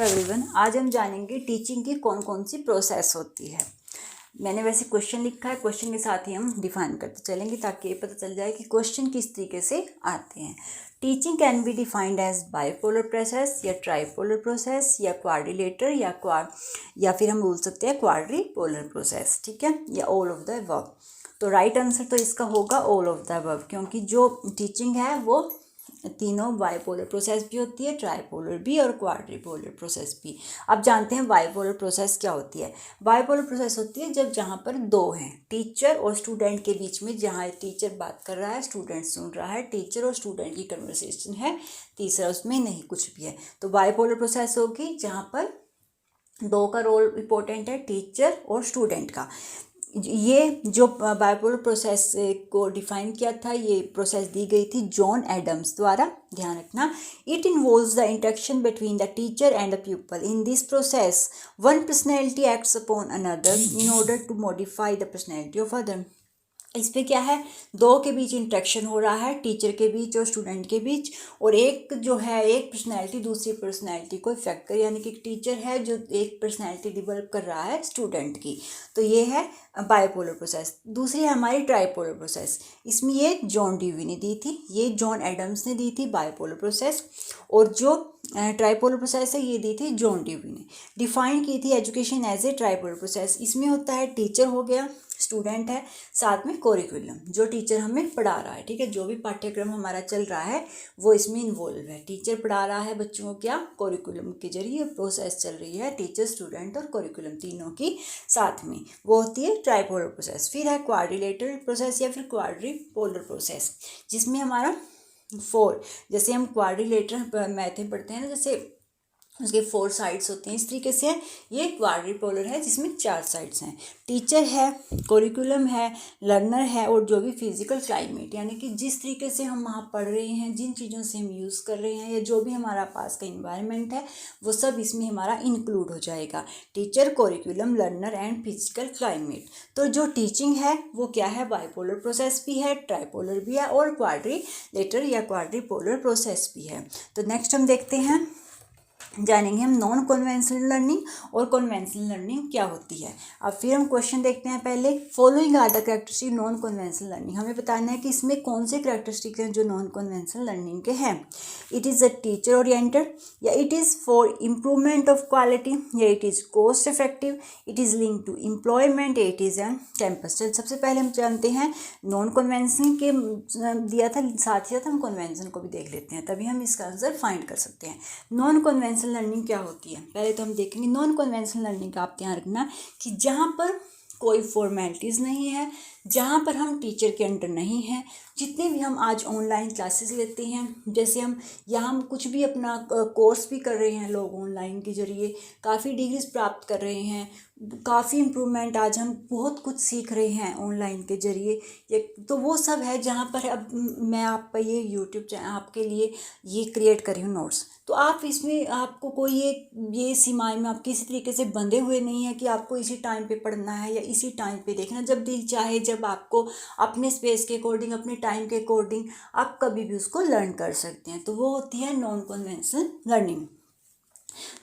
Everyone, आज हम जानेंगे टीचिंग की कौन कौन सी प्रोसेस होती है। मैंने वैसे क्वेश्चन लिखा है, क्वेश्चन के साथ ही हम डिफाइन करते चलेंगे ताकि ये पता चल जाए कि क्वेश्चन किस तरीके से आते हैं। Teaching can be defined as bipolar process या ट्राइपोलर प्रोसेस या क्वाड्रिलेटर या फिर हम बोल सकते हैं क्वाड्रिपोलर प्रोसेस, ठीक है, या ऑल ऑफ द अबव। तो राइट आंसर तो इसका होगा ऑल ऑफ द अबव, क्योंकि जो टीचिंग है वो तीनों बाइपोलर प्रोसेस भी होती है, ट्राइपोलर भी और क्वाड्रिपोलर प्रोसेस भी। अब जानते हैं बाइपोलर प्रोसेस क्या होती है। बाइपोलर प्रोसेस होती है जब जहाँ पर दो हैं, टीचर और स्टूडेंट के बीच में, जहाँ टीचर बात कर रहा है, स्टूडेंट सुन रहा है, टीचर और स्टूडेंट की कन्वर्सेशन है, तीसरा उसमें नहीं कुछ भी है, तो बाइपोलर प्रोसेस होगी जहाँ पर दो का रोल इम्पोर्टेंट है, टीचर और स्टूडेंट का। ये जो बाइपोलर प्रोसेस को डिफाइन किया था, ये प्रोसेस दी गई थी जॉन एडम्स द्वारा, ध्यान रखना। It involves the interaction between the teacher and the pupil. In this process one personality acts upon another in order to modify the personality of other. इस पे क्या है, दो के बीच इंटरेक्शन हो रहा है, टीचर के बीच और स्टूडेंट के बीच, और एक जो है, एक पर्सनैलिटी दूसरी पर्सनैलिटी को इफेक्ट करे, यानी कि टीचर है जो एक पर्सनैलिटी डेवलप कर रहा है स्टूडेंट की। तो ये है बाइपोलर प्रोसेस। दूसरी है हमारी ट्राइपोलर प्रोसेस। इसमें ये जॉन ड्यूवी ने दी थी, ये जॉन एडम्स ने दी थी बाइपोलर प्रोसेस, और जो ट्राइपोलर प्रोसेस है ये दी थी जॉन ड्यूवी ने। डिफाइन की थी education as a tripolar process. इसमें होता है टीचर हो गया, स्टूडेंट है, साथ में कोरिकुलम जो टीचर हमें पढ़ा रहा है, ठीक है, जो भी पाठ्यक्रम हमारा चल रहा है वो इसमें इन्वॉल्व है। टीचर पढ़ा रहा है बच्चों को, क्या, कोरिकुलम के जरिए प्रोसेस चल रही है, टीचर, स्टूडेंट और कोरिकुलम तीनों की साथ में, वो होती है ट्राइपोलर प्रोसेस। फिर है क्वाड्रिलेटरल प्रोसेस या फिर क्वाड्रिपोलर प्रोसेस, जिसमें हमारा फोर, जैसे हम क्वाड्रिलेटरल मैथ में पढ़ते हैं ना, जैसे उसके 4 साइड्स होती हैं, इस तरीके से है ये क्वाड्रिपोलर है जिसमें 4 साइड्स हैं। टीचर है, कोरिकुलम है, लर्नर है, और जो भी फिजिकल क्लाइमेट, यानी कि जिस तरीके से हम वहाँ पढ़ रहे हैं, जिन चीज़ों से हम यूज़ कर रहे हैं, या जो भी हमारा पास का इन्वायरमेंट है, वो सब इसमें हमारा इंक्लूड हो जाएगा। Teacher, curriculum, learner and physical climate. तो जो टीचिंग है वो क्या है, बाइपोलर प्रोसेस भी है, ट्राइपोलर भी है, और क्वाड्रिलेटरल या क्वाड्रिपोलर प्रोसेस भी है। तो नेक्स्ट हम देखते हैं, जानेंगे हम नॉन कन्वेंशनल लर्निंग और कन्वेंशनल लर्निंग क्या होती है। अब फिर हम क्वेश्चन देखते हैं। पहले, following are the characteristic non conventional learning. हमें बताना है कि इसमें कौन से कैरेक्टरिस्टिक हैं जो नॉन कन्वेंशनल लर्निंग के हैं। It is a teacher oriented, या it is for improvement of quality, या it is cost effective, it is link to employment, it is an campus. चल, सबसे पहले हम जानते हैं नॉन कन्वेंशनल के दिया था, साथ ही साथ हम कन्वेंशन को भी देख लेते हैं, तभी हम इसका आंसर फाइंड कर सकते हैं। नॉन कन्वेंशनल लर्निंग क्या होती है, पहले तो हम देखेंगे। नॉन कन्वेंशनल लर्निंग का आप ध्यान रखना कि जहाँ पर कोई फॉर्मेलिटीज़ नहीं है, जहाँ पर हम टीचर के अंडर नहीं हैं, जितने भी हम आज ऑनलाइन क्लासेस लेते हैं, जैसे हम यहाँ कुछ भी अपना कोर्स भी कर रहे हैं, लोग ऑनलाइन के जरिए काफ़ी डिग्रीज प्राप्त कर रहे हैं, काफ़ी इम्प्रूवमेंट, आज हम बहुत कुछ सीख रहे हैं ऑनलाइन के जरिए, ये तो वो सब है जहाँ पर अब मैं आप ये यूट्यूब चैनल आपके लिए ये क्रिएट करी हूँ नोट्स। तो आप इसमें आपको कोई ये सीमाएं में आप किसी तरीके से बंधे हुए नहीं है कि आपको इसी टाइम पे पढ़ना है या इसी टाइम पे देखना, जब दिल चाहे, जब आपको अपने स्पेस के अकॉर्डिंग, अपने टाइम के अकॉर्डिंग आप कभी भी उसको लर्न कर सकते हैं। तो वो होती है non conventional learning.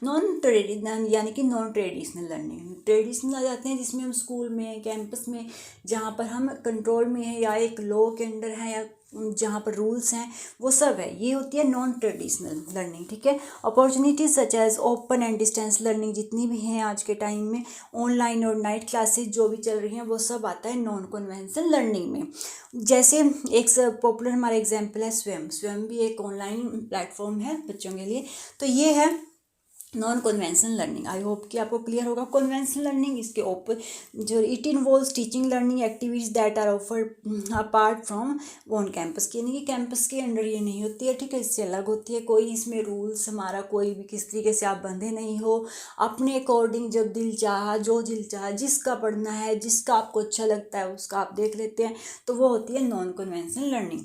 Non traditional यानी कि नॉन ट्रेडिशनल लर्निंग। ट्रेडिशनल आ जाते हैं जिसमें हम स्कूल में, कैंपस में, जहाँ पर हम कंट्रोल में हैं या एक लॉ के अंडर हैं या जहाँ पर रूल्स हैं, वो सब है, ये होती है नॉन ट्रेडिशनल लर्निंग, ठीक है। Opportunities such as open and distance learning जितनी भी हैं आज के टाइम में, ऑनलाइन और नाइट क्लासेस जो भी चल रही हैं, वो सब आता है नॉन कन्वेंशनल लर्निंग में। जैसे एक पॉपुलर हमारा एग्जाम्पल है स्वयं। स्वयं भी एक ऑनलाइन प्लेटफॉर्म है बच्चों के लिए, तो ये है non conventional learning. I hope कि आपको क्लियर होगा। कन्वेंशनल लर्निंग इसके ऊपर जो it involves teaching learning activities that are offered apart from on campus की, यानी कि कैंपस के अंडर ये नहीं होती है, ठीक है, इससे अलग होती है। कोई इसमें रूल्स हमारा कोई भी किस तरीके से आप बंधे नहीं हो, अपने अकॉर्डिंग जब दिल चाहा, जो दिल चाहा, जिसका पढ़ना है, जिसका आपको अच्छा लगता है उसका आप देख लेते हैं, तो वो होती है नॉन कन्वेंशनल लर्निंग।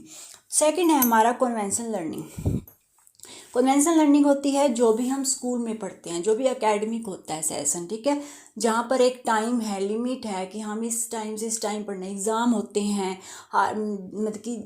सेकेंड है हमारा कन्वेंशनल लर्निंग। कन्वेंशनल लर्निंग होती है जो भी हम स्कूल में पढ़ते हैं, जो भी एकेडमिक होता है सेशन, ठीक है, जहाँ पर एक टाइम है, लिमिट है कि हम इस टाइम से इस टाइम पढ़ना, एग्ज़ाम होते हैं, मतलब कि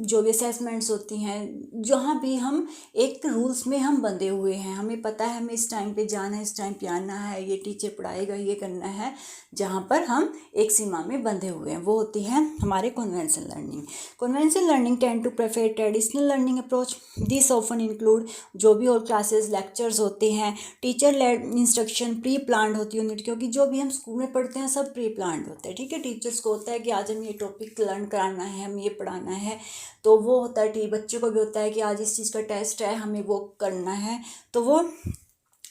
जो भी असेसमेंट्स होती हैं, जहाँ भी हम एक रूल्स में हम बंधे हुए हैं, हमें पता है हमें इस टाइम पे जाना है, इस टाइम पे आना है, ये टीचर पढ़ाएगा, ये करना है, जहाँ पर हम एक सीमा में बंधे हुए हैं, वो होती है हमारे conventional learning. Conventional learning tend to prefer traditional learning approach. This often include जो भी और क्लासेस लेक्चर्स होते हैं, teacher led instruction, pre planned होती है यूनिट, क्योंकि जो भी हम स्कूल में पढ़ते हैं सब प्री प्लान्ड होता है, ठीक है। टीचर्स को होता है कि आज हम ये टॉपिक लर्न कराना है, हम ये पढ़ाना है, तो वो होता है। बच्चों को भी होता है कि आज इस चीज़ का टेस्ट है, हमें वो करना है, तो वो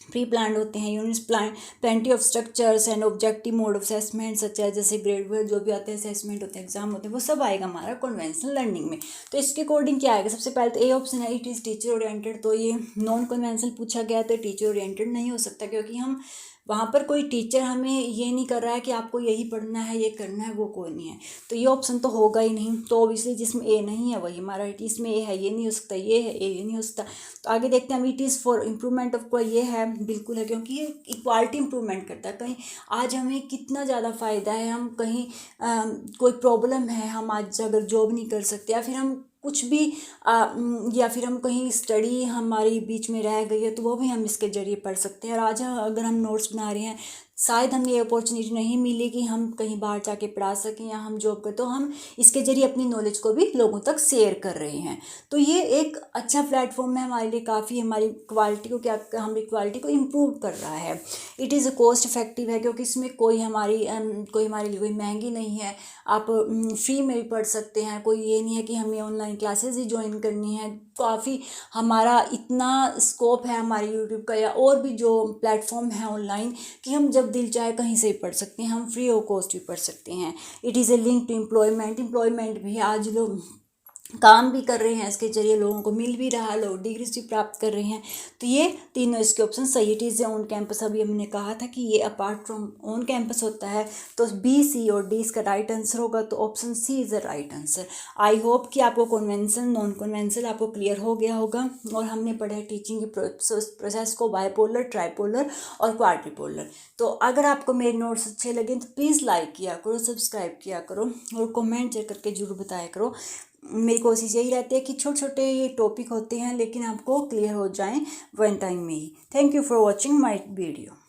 प्री प्लान्ड होते हैं। Units plan plenty of structures and objective mode of assessment such है, जैसे ग्रेड वाइज जो भी आते हैं, असेसमेंट होते हैं, एग्जाम होते हैं, वो सब आएगा हमारा कन्वेंशनल लर्निंग में। तो इसके अकॉर्डिंग क्या आएगा, सबसे पहले तो ए ऑप्शन है, इट इज़ टीचर ओरिएंटेड। तो ये नॉन कन्वेंशनल पूछा गया तो टीचर ओरिएंटेड नहीं हो सकता, क्योंकि हम वहाँ पर कोई टीचर हमें ये नहीं कर रहा है कि आपको यही पढ़ना है, ये करना है, वो कोई नहीं है, तो ये ऑप्शन तो होगा ही नहीं। तो ऑब्वियसली जिसमें ए नहीं है वही हमारा, इट इसमें ए है, ये नहीं हो सकता, ये है, ये नहीं हो सकता। तो आगे देखते हैं हम, it is for improvement of कोई, ये है बिल्कुल है, क्योंकि ये इक्वालिटी इंप्रूवमेंट करता है। कहीं आज हमें कितना ज़्यादा फ़ायदा है, हम कहीं कोई प्रॉब्लम है, हम आज अगर जॉब नहीं कर सकते, या फिर हम कुछ भी या फिर हम कहीं स्टडी हमारी बीच में रह गई है, तो वो भी हम इसके ज़रिए पढ़ सकते हैं। और आज अगर हम नोट्स बना रहे हैं, शायद हमें ये अपॉर्चुनिटी नहीं मिली कि हम कहीं बाहर जाके पढ़ा सकें या हम जॉब करें, तो हम इसके ज़रिए अपनी नॉलेज को भी लोगों तक शेयर कर रहे हैं। तो ये एक अच्छा प्लेटफॉर्म है हमारे लिए, काफ़ी हमारी क्वालिटी को हमारी क्वालिटी को इम्प्रूव कर रहा है। इट इज़ कॉस्ट इफेक्टिव है, क्योंकि इसमें कोई हमारे लिए कोई महंगी नहीं है, आप फ्री में भी पढ़ सकते हैं। कोई ये नहीं है कि हमें ऑनलाइन क्लासेस ही ज्वाइन करनी है। काफ़ी हमारा इतना स्कोप है हमारे यूट्यूब का या और भी जो प्लेटफॉर्म है ऑनलाइन, कि हम जब दिल चाहे कहीं से भी पढ़ सकते हैं, हम फ्री ऑफ कॉस्ट भी पढ़ सकते हैं। It is a link to employment भी, आज लोग काम भी कर रहे हैं इसके जरिए, लोगों को मिल भी रहा है, लोग डिग्रीज भी प्राप्त कर रहे हैं। तो ये तीनों इसके ऑप्शन सही। इट इज़ ऑन कैंपस, अभी हमने कहा था कि ये अपार्ट फ्रॉम ऑन कैंपस होता है, तो बी, सी और डी इसका राइट आंसर होगा, तो option C is the right answer. I hope कि आपको कन्वेंशनल नॉन कन्वेंशनल आपको क्लियर हो गया होगा। और हमने पढ़ा है टीचिंग की प्रोसेस को, बाइपोलर, ट्राइपोलर और क्वाड्रिपोलर। तो अगर आपको मेरे नोट्स अच्छे लगे तो प्लीज़ लाइक किया करो, सब्सक्राइब किया करो और कमेंट करके जरूर बताया करो। मेरी कोशिश यही रहती है कि छोटे छोटे ये टॉपिक होते हैं, लेकिन आपको क्लियर हो जाएं वन टाइम में ही। Thank you for watching my video.